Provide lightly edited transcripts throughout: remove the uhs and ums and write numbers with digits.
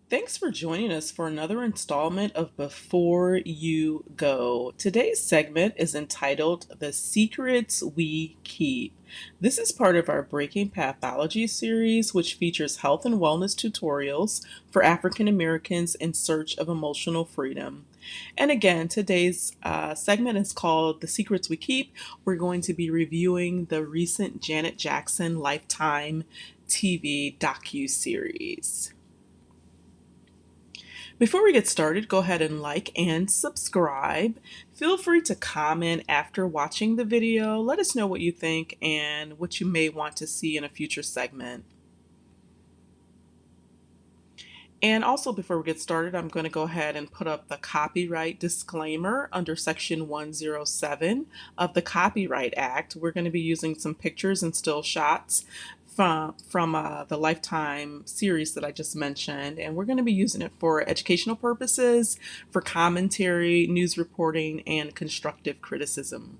Thanks for joining us for another installment of Before You Go. Today's segment is entitled The Secrets We Keep. This is part of our Breaking Pathology series, which features health and wellness tutorials for African Americans in search of emotional freedom. And again, today's segment is called The Secrets We Keep. We're going to be reviewing the recent Janet Jackson Lifetime TV docu-series. Before we get started, go ahead and like and subscribe. Feel free to comment after watching the video. Let us know what you think and what you may want to see in a future segment. And also, before we get started, I'm going to go ahead and put up the copyright disclaimer under Section 107 of the Copyright Act. We're going to be using some pictures and still shots from the Lifetime series that I just mentioned, and we're going to be using it for educational purposes, for commentary, news reporting, and constructive criticism.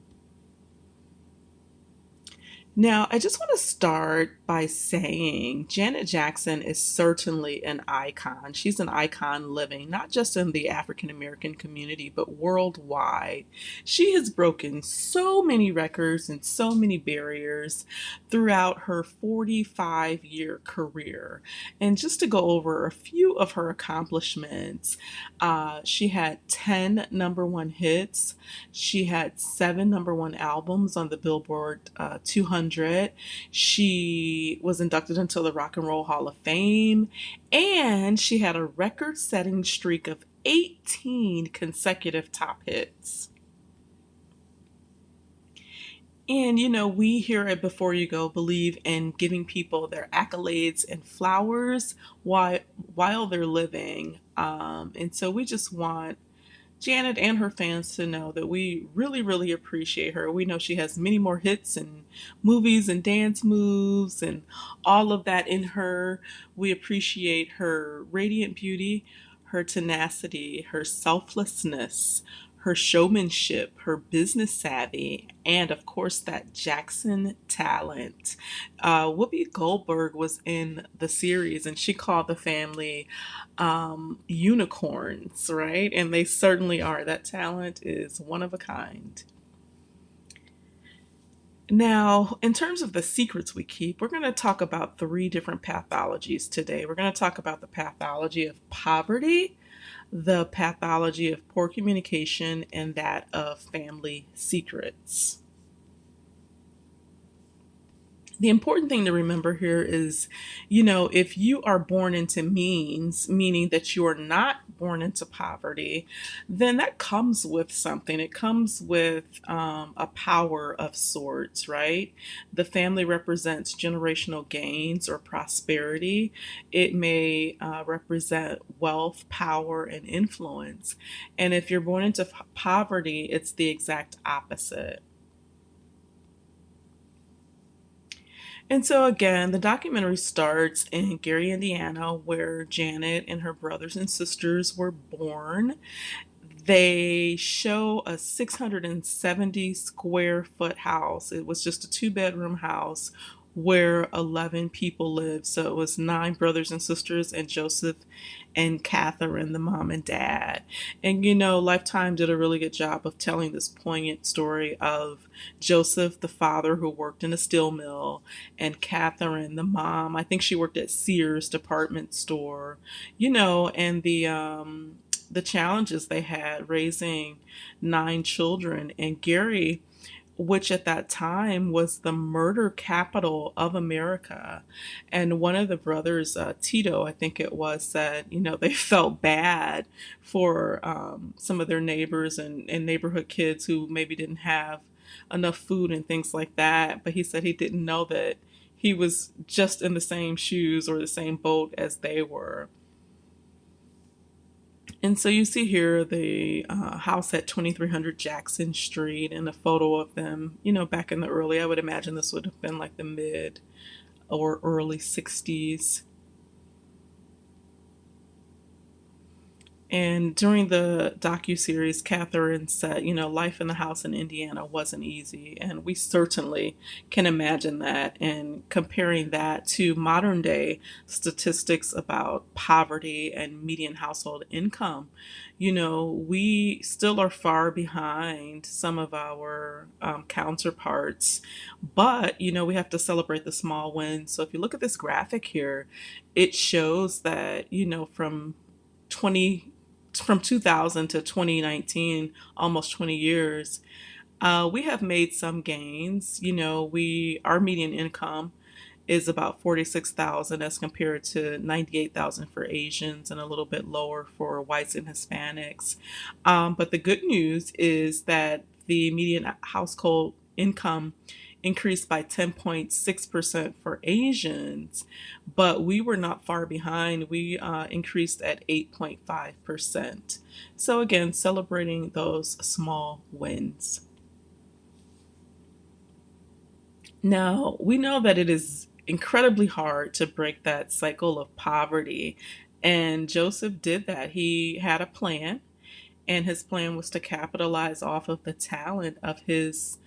Now, I just want to start by saying Janet Jackson is certainly an icon. She's an icon living, not just in the African American community, but worldwide. She has broken so many records and so many barriers throughout her 45-year career. And just to go over a few of her accomplishments, she had 10 number one hits. She had 7 number one albums on the Billboard 200. She was inducted into the Rock and Roll Hall of Fame, and she had a record setting streak of 18 consecutive top hits. And we here at Before You Go believe in giving people their accolades and flowers while they're living. And so we just want Janet and her fans to know that we really, really appreciate her. We know she has many more hits and movies and dance moves and all of that in her. We appreciate her radiant beauty, her tenacity, her selflessness, her showmanship, her business savvy, and of course that Jackson talent. Whoopi Goldberg was in the series and she called the family unicorns, right? And they certainly are. That talent is one of a kind. Now, in terms of the secrets we keep, we're going to talk about 3 different pathologies today. We're going to talk about the pathology of poverty, the pathology of poor communication, and that of family secrets. The important thing to remember here is, if you are born into means, meaning that you are not born into poverty, then that comes with something. It comes with a power of sorts, right? The family represents generational gains or prosperity. It may represent wealth, power, and influence. And if you're born into poverty, it's the exact opposite. And so again, the documentary starts in Gary, Indiana, where Janet and her brothers and sisters were born. They show a 670 square foot house. It was just a 2 bedroom house where 11 people lived. So it was 9 brothers and sisters, and Joseph and Catherine, the mom and dad. And Lifetime did a really good job of telling this poignant story of Joseph, the father who worked in a steel mill, and Catherine, the mom. I think she worked at Sears department store, and the challenges they had raising 9 children. And Gary, which at that time was the murder capital of America. And one of the brothers, Tito, I think it was, said, they felt bad for some of their neighbors and neighborhood kids who maybe didn't have enough food and things like that. But he said he didn't know that he was just in the same shoes or the same boat as they were. And so you see here the house at 2300 Jackson Street and a photo of them, back in the early, I would imagine this would have been like the mid or early 60s. And during the docuseries, Catherine said, life in the house in Indiana wasn't easy. And we certainly can imagine that. And comparing that to modern day statistics about poverty and median household income, we still are far behind some of our counterparts. But, we have to celebrate the small wins. So if you look at this graphic here, it shows that, 20 from 2000 to 2019, almost 20 years, we have made some gains. We our median income is about 46,000 as compared to 98,000 for Asians and a little bit lower for whites and Hispanics. But the good news is that the median household income increased by 10.6% for Asians, but we were not far behind. We increased at 8.5%. So, again, celebrating those small wins. Now, we know that it is incredibly hard to break that cycle of poverty, and Joseph did that. He had a plan, and his plan was to capitalize off of the talent of his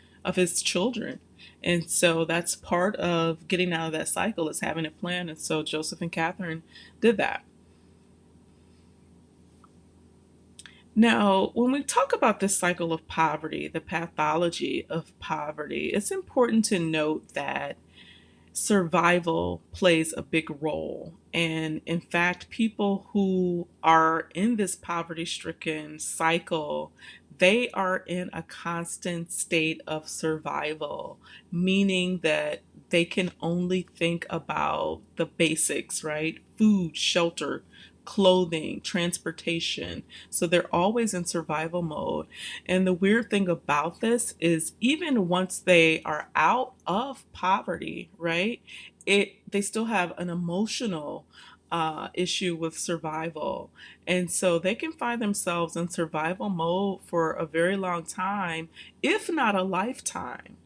children. And so that's part of getting out of that cycle is having a plan. And so Joseph and Catherine did that. Now, when we talk about this cycle of poverty, the pathology of poverty, it's important to note that survival plays a big role. And in fact, people who are in this poverty stricken cycle, they are in a constant state of survival, meaning that they can only think about the basics, right? Food, shelter, clothing, transportation. So they're always in survival mode. And the weird thing about this is even once they are out of poverty, right? They still have an emotional issue with survival. And so they can find themselves in survival mode for a very long time, if not a lifetime.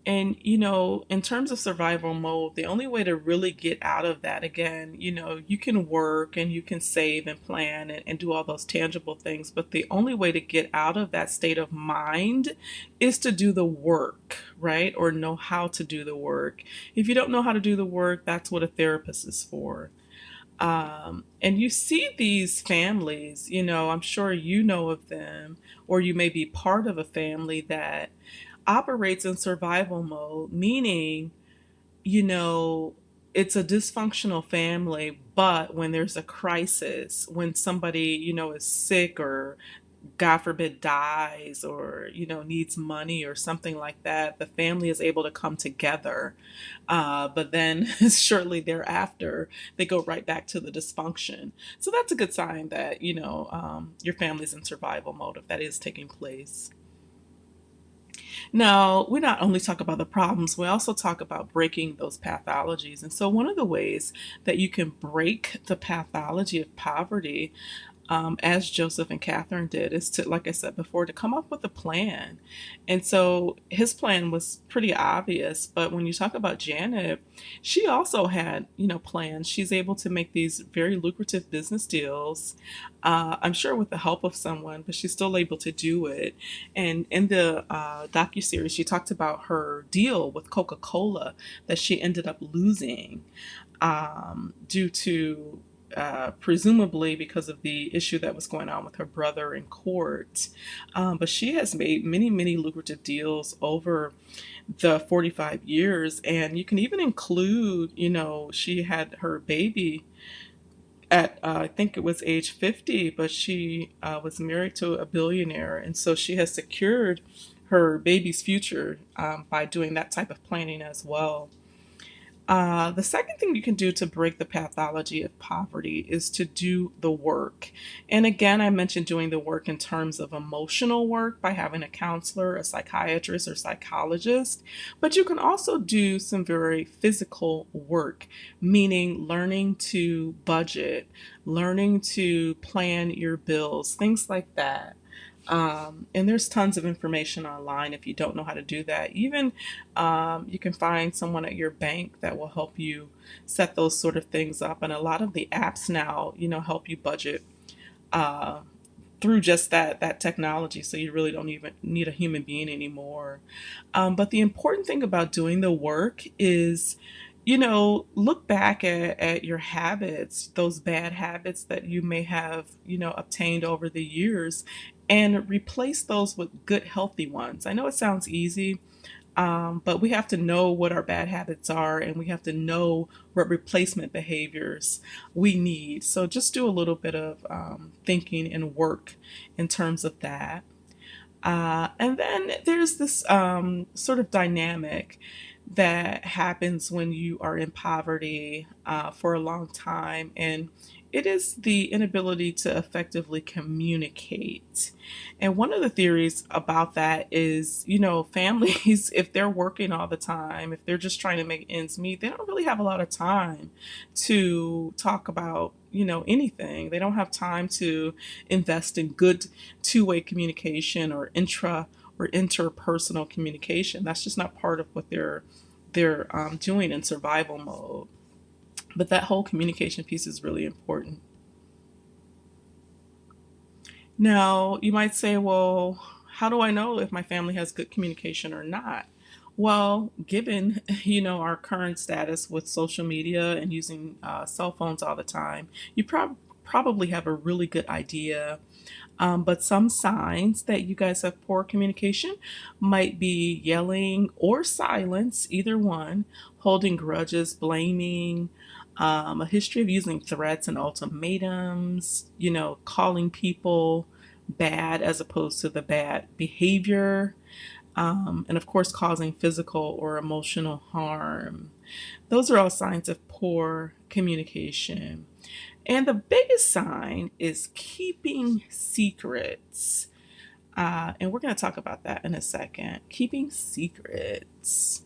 And, in terms of survival mode, the only way to really get out of that, again, you can work and you can save and plan and do all those tangible things. But the only way to get out of that state of mind is to do the work, right? Or know how to do the work. If you don't know how to do the work, that's what a therapist is for. And you see these families, I'm sure you know of them, or you may be part of a family that operates in survival mode, meaning, you know, it's a dysfunctional family, but when there's a crisis, when somebody, is sick or God forbid dies or, needs money or something like that, the family is able to come together. But then shortly thereafter, they go right back to the dysfunction. So that's a good sign that, your family's in survival mode if that is taking place. Now, we not only talk about the problems, we also talk about breaking those pathologies. And so, one of the ways that you can break the pathology of poverty, as Joseph and Catherine did, is to, like I said before, to come up with a plan. And so his plan was pretty obvious. But when you talk about Janet, she also had, plans. She's able to make these very lucrative business deals, I'm sure with the help of someone, but she's still able to do it. And in the docuseries, she talked about her deal with Coca-Cola that she ended up losing due to presumably because of the issue that was going on with her brother in court. But she has made many, many lucrative deals over the 45 years. And you can even include, she had her baby at, I think it was age 50, but she was married to a billionaire. And so she has secured her baby's future by doing that type of planning as well. The second thing you can do to break the pathology of poverty is to do the work. And again, I mentioned doing the work in terms of emotional work by having a counselor, a psychiatrist, or psychologist. But you can also do some very physical work, meaning learning to budget, learning to plan your bills, things like that. And there's tons of information online if you don't know how to do that. Even you can find someone at your bank that will help you set those sort of things up. And a lot of the apps now, help you budget uh, through just that technology. So you really don't even need a human being anymore. But the important thing about doing the work is, look back at your habits, those bad habits that you may have, obtained over the years, and replace those with good, healthy ones. I know it sounds easy, but we have to know what our bad habits are, and we have to know what replacement behaviors we need. So just do a little bit of thinking and work in terms of that. And then there's this sort of dynamic that happens when you are in poverty for a long time, and it is the inability to effectively communicate. And one of the theories about that is, families, if they're working all the time, if they're just trying to make ends meet, they don't really have a lot of time to talk about, anything. They don't have time to invest in good two-way communication or or interpersonal communication. That's just not part of what they're doing in survival mode. But that whole communication piece is really important. Now, you might say, well, how do I know if my family has good communication or not? Well, given our current status with social media and using cell phones all the time, you probably have a really good idea. But some signs that you guys have poor communication might be yelling or silence, either one, holding grudges, blaming, a history of using threats and ultimatums, calling people bad as opposed to the bad behavior, and of course, causing physical or emotional harm. Those are all signs of poor communication. And the biggest sign is keeping secrets. And we're going to talk about that in a second. Keeping secrets.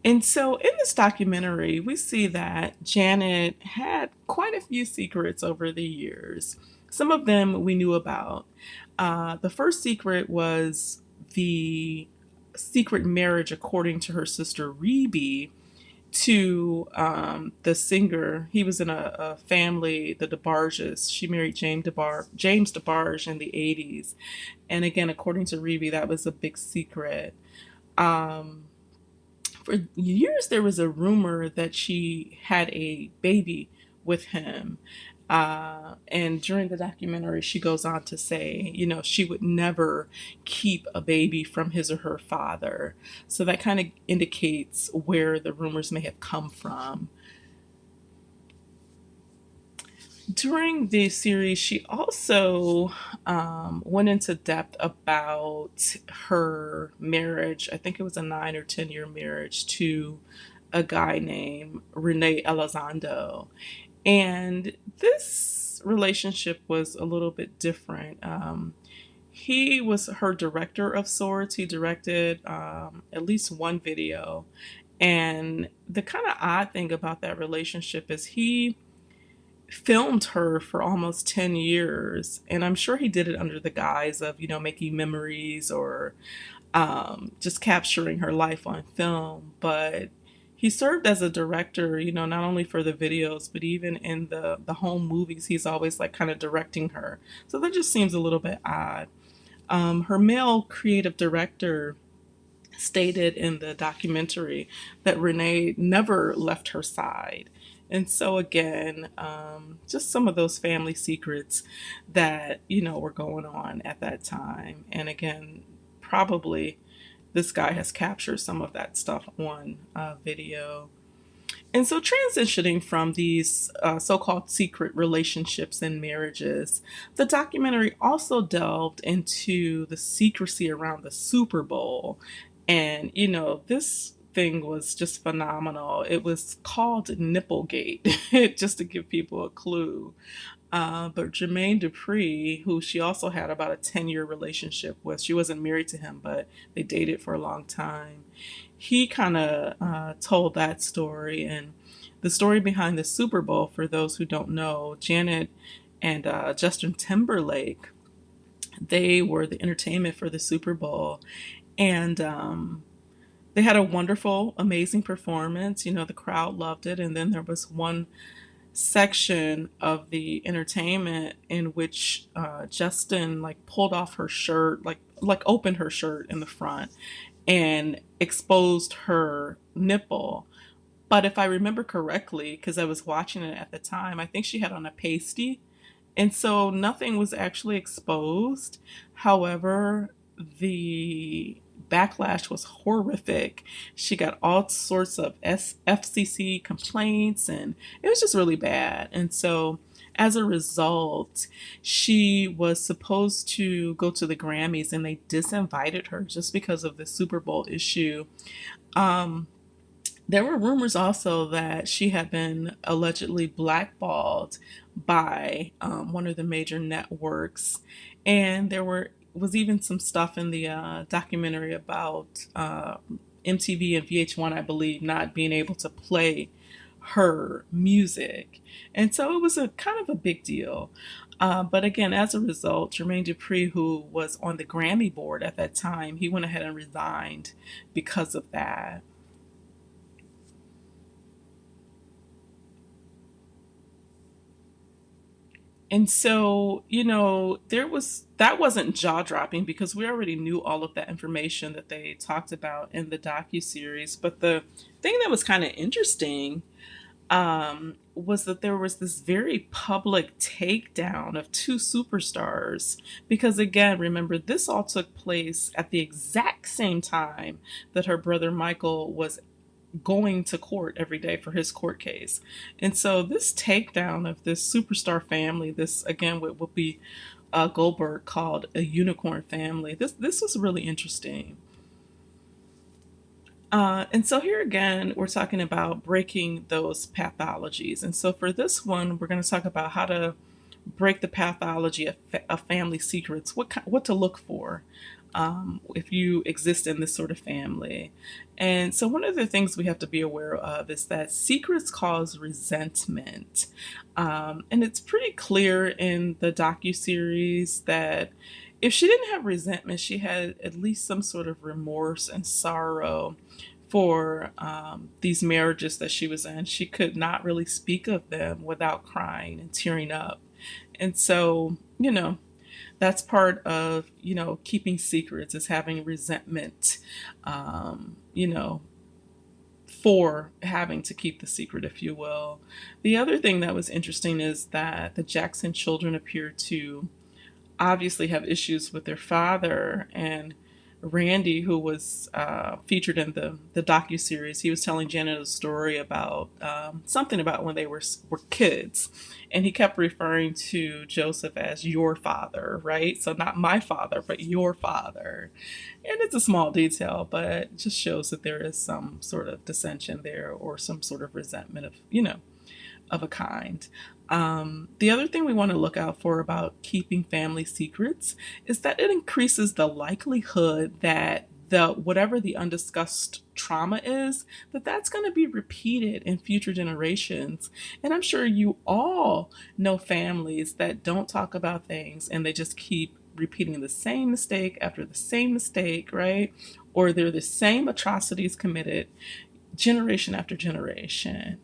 And so in this documentary, we see that Janet had quite a few secrets over the years. Some of them we knew about. The first secret was the secret marriage, according to her sister Rebe, to the singer. He was in a family, the DeBarges. She married James DeBarge in the 80s. And again, according to Rebe, that was a big secret. Um, for years, there was a rumor that she had a baby with him. And during the documentary, she goes on to say, she would never keep a baby from his or her father. So that kind of indicates where the rumors may have come from. During the series, she also went into depth about her marriage. I think it was a 9 or 10 year marriage to a guy named Rene Elizondo. And this relationship was a little bit different. He was her director of sorts. He directed at least one video. And the kind of odd thing about that relationship is he filmed her for almost 10 years. And I'm sure he did it under the guise of, making memories or just capturing her life on film. But he served as a director, not only for the videos, but even in the home movies, he's always like kind of directing her. So that just seems a little bit odd. Her male creative director stated in the documentary that Renee never left her side. And so, again, just some of those family secrets that, were going on at that time. And again, probably this guy has captured some of that stuff on video. And so, transitioning from these so called secret relationships and marriages, the documentary also delved into the secrecy around the Super Bowl. And, this thing was just phenomenal. It was called Nipplegate, just to give people a clue. But Jermaine Dupri, who she also had about a 10-year relationship with, she wasn't married to him, but they dated for a long time. He kind of told that story. And the story behind the Super Bowl, for those who don't know, Janet and Justin Timberlake, They were the entertainment for the Super Bowl. And they had a wonderful, amazing performance. The crowd loved it. And then there was one section of the entertainment in which Justin like pulled off her shirt, like opened her shirt in the front and exposed her nipple. But if I remember correctly, because I was watching it at the time, I think she had on a pasty, and so nothing was actually exposed. However, the backlash was horrific. She got all sorts of FCC complaints, and it was just really bad. And so, as a result, she was supposed to go to the Grammys, and they disinvited her just because of the Super Bowl issue. Um, there were rumors also that she had been allegedly blackballed by one of the major networks, and there was even some stuff in the documentary about MTV and VH1, I believe, not being able to play her music, and so it was a kind of a big deal. But again, as a result, Jermaine Dupri, who was on the Grammy board at that time, he went ahead and resigned because of that. And so, that wasn't jaw dropping because we already knew all of that information that they talked about in the docu series. But the thing that was kind of interesting was that there was this very public takedown of two superstars. Because again, remember, this all took place at the exact same time that her brother Michael was going to court every day for his court case. And so this takedown of this superstar family, this again what would be Goldberg called a unicorn family. This was really interesting. And so here again, we're talking about breaking those pathologies. And so for this one, we're going to talk about how to break the pathology of family secrets. What to look for if you exist in this sort of family. And so one of the things we have to be aware of is that secrets cause resentment, and it's pretty clear in the docu series that if she didn't have resentment, she had at least some sort of remorse and sorrow for these marriages that she was in. She could not really speak of them without crying and tearing up. And so, that's part of, keeping secrets is having resentment, you know, for having to keep the secret, if you will. The other thing that was interesting is that the Jackson children appear to obviously have issues with their father. And Randy, who was featured in the docu series, he was telling Janet a story about something about when they were kids, and he kept referring to Joseph as your father, right? So not my father, but your father. And it's a small detail, but it just shows that there is some sort of dissension there or some sort of resentment of a kind. The other thing we want to look out for about keeping family secrets is that it increases the likelihood that the whatever the undiscussed trauma is, that's going to be repeated in future generations. And I'm sure you all know families that don't talk about things and they just keep repeating the same mistake after the same mistake, right? Or they're the same atrocities committed generation after generation.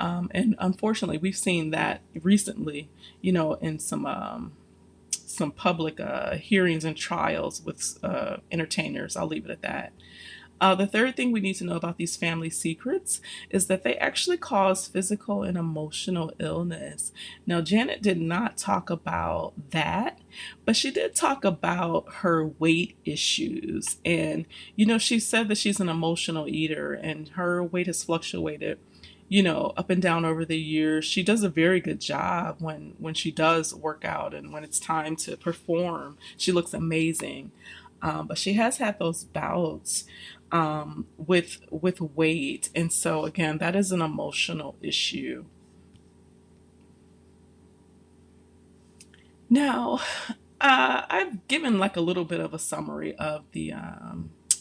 And unfortunately, we've seen that recently, in some public hearings and trials with entertainers. I'll leave it at that. The third thing we need to know about these family secrets is that they actually cause physical and emotional illness. Now, Janet did not talk about that, but she did talk about her weight issues. And, she said that she's an emotional eater and her weight has fluctuated, up and down over the years. She does a very good job when she does work out, and when it's time to perform, she looks amazing. But she has had those bouts with weight, and so again, that is an emotional issue. Now, I've given like a little bit of a summary of the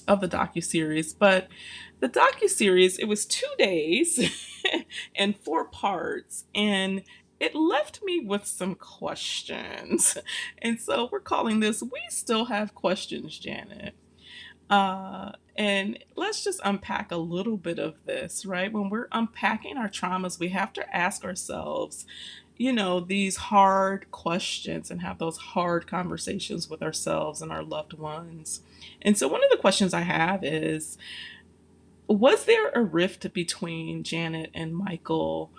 docu series, but the docu series, it was 2 days and 4 parts, and it left me with some questions. And so we're calling this We Still Have Questions, Janet. And let's just unpack a little bit of this, right? When we're unpacking our traumas, we have to ask ourselves, these hard questions and have those hard conversations with ourselves and our loved ones. And so, one of the questions I have is, was there a rift between Janet and Michael?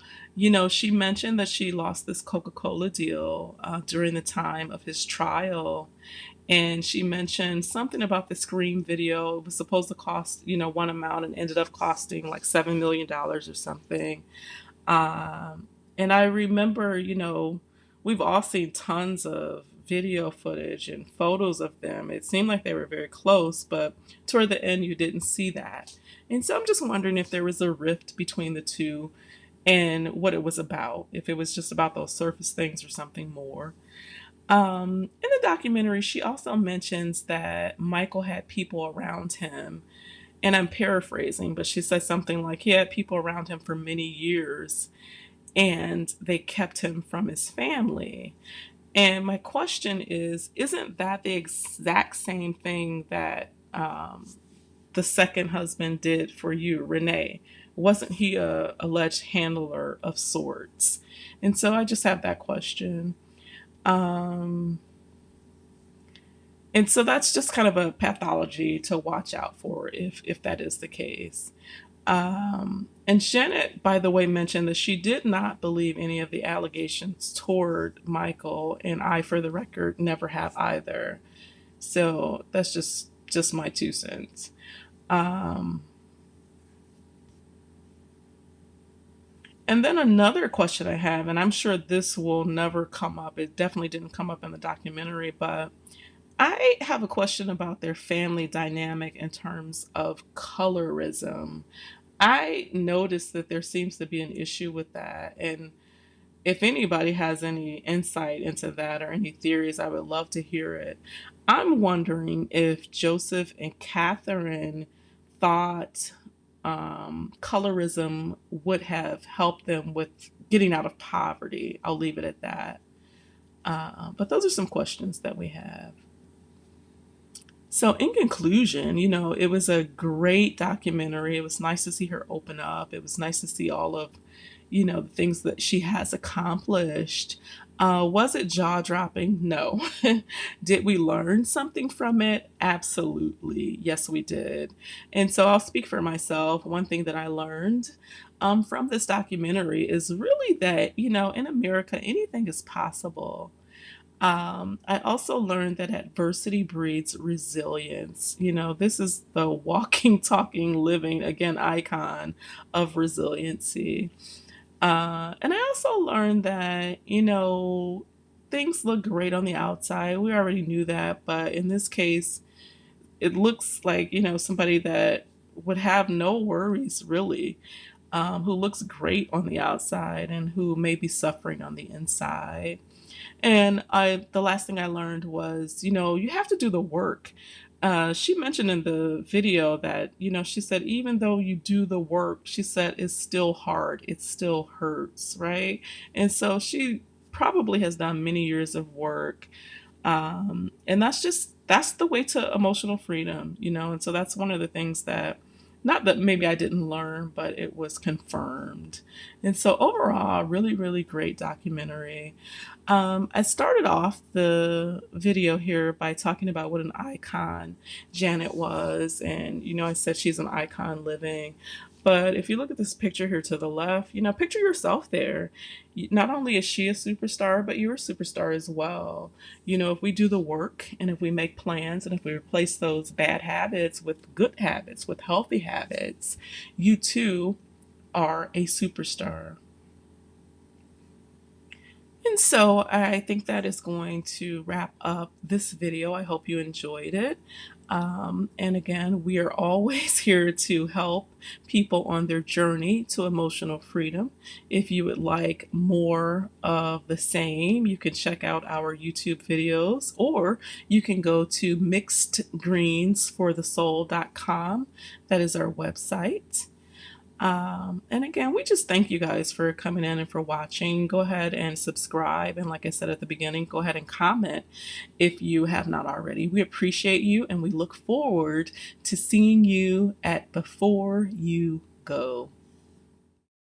She mentioned that she lost this Coca Cola deal during the time of his trial. And she mentioned something about the Scream video. It was supposed to cost, one amount and ended up costing like $7 million or something. And I remember, we've all seen tons of video footage and photos of them. It seemed like they were very close, but toward the end, you didn't see that. And so I'm just wondering if there was a rift between the two and what it was about, if it was just about those surface things or something more. In the documentary, she also mentions that Michael had people around him, and I'm paraphrasing, but she says something like he had people around him for many years and they kept him from his family. And my question is, isn't that the exact same thing that the second husband did for you, Renee? Wasn't he a alleged handler of sorts? And so I just have that question. Um, and so that's just kind of a pathology to watch out for if that is the case. And Janet, by the way, mentioned that she did not believe any of the allegations toward Michael, and I, for the record, never have either. So that's just my 2 cents. Um, and then another question I have, and I'm sure this will never come up. It definitely didn't come up in the documentary, but I have a question about their family dynamic in terms of colorism. I noticed that there seems to be an issue with that. And if anybody has any insight into that or any theories, I would love to hear it. I'm wondering if Joseph and Catherine thought colorism would have helped them with getting out of poverty. I'll leave it at that. But those are some questions that we have. So, in conclusion, it was a great documentary. It was nice to see her open up. It was nice to see all of, the things that she has accomplished. Was it jaw dropping? No. Did we learn something from it? Absolutely. Yes, we did. And so I'll speak for myself. One thing that I learned from this documentary is really that, in America, anything is possible. I also learned that adversity breeds resilience. This is the walking, talking, living, again, icon of resiliency. And I also learned that, things look great on the outside. We already knew that. But in this case, it looks like, somebody that would have no worries, really, who looks great on the outside and who may be suffering on the inside. And the last thing I learned was, you have to do the work. She mentioned in the video that, she said, even though you do the work, she said, it's still hard. It still hurts, right? And so she probably has done many years of work. And that's the way to emotional freedom, and so that's one of the things that, not that maybe I didn't learn, but it was confirmed. And so overall, really, really great documentary. I started off the video here by talking about what an icon Janet was. And, I said she's an icon living. But if you look at this picture here to the left, picture yourself there. Not only is she a superstar, but you're a superstar as well. If we do the work and if we make plans and if we replace those bad habits with good habits, with healthy habits, you too are a superstar. And so I think that is going to wrap up this video. I hope you enjoyed it. And again, we are always here to help people on their journey to emotional freedom. If you would like more of the same, you can check out our YouTube videos, or you can go to mixedgreensforthesoul.com. That is our website. And again, we just thank you guys for coming in and for watching. Go ahead and subscribe. And like I said at the beginning, go ahead and comment if you have not already. We appreciate you and we look forward to seeing you at Before You Go.